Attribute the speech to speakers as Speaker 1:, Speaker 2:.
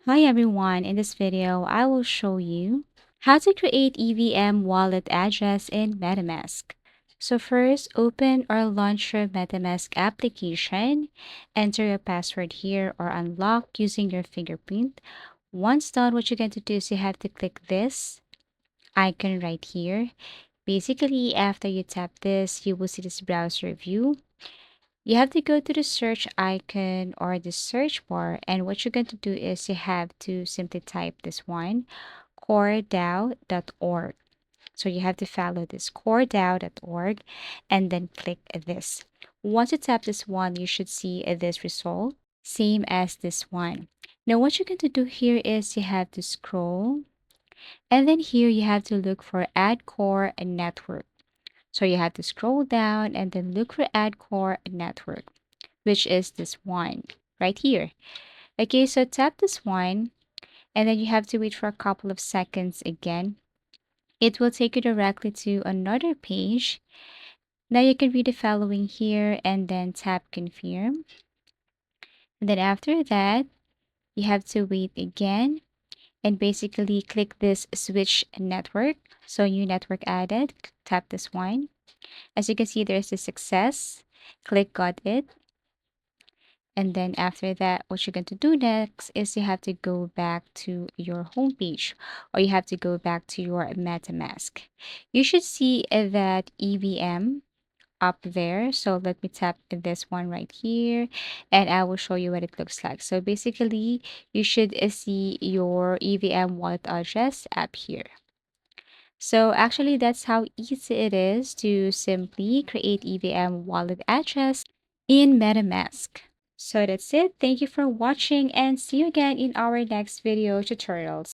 Speaker 1: Hi everyone, in this video, I will show you how to create EVM wallet address in Metamask. So first, open or launch your Metamask application, enter your password here or unlock using your fingerprint. Once done, what you're going to do is you have to click this icon right here. Basically, after you tap this, you will see this browser view. You have to go to the search icon or the search bar, and what you're going to do is you have to simply type this one, coredao.org. So you have to follow this coredao.org and then click this. Once you tap this one, you should see this result, same as this one. Now, what you're going to do here is you have to scroll, and then here you have to look for Add Core and Network. So you have to scroll down and then look for Add Core and Network, which is this one right here. Okay, so tap this one and then you have to wait for a couple of seconds again. It will take you directly to another page. Now you can read the following here and then tap confirm. And then after that, you have to wait again and basically click this switch network. So new network added, tap this one. As you can see, there's a success. Click got it. And then after that, what you're going to do next is you have to go back to your homepage or you have to go back to your MetaMask. You should see that EVM up there. So let me tap this one right here and I will show you what it looks like. So basically, you should see your EVM wallet address up here. So actually, that's how easy it is to simply create EVM wallet address in MetaMask. So that's it. Thank you for watching and see you again in our next video tutorials.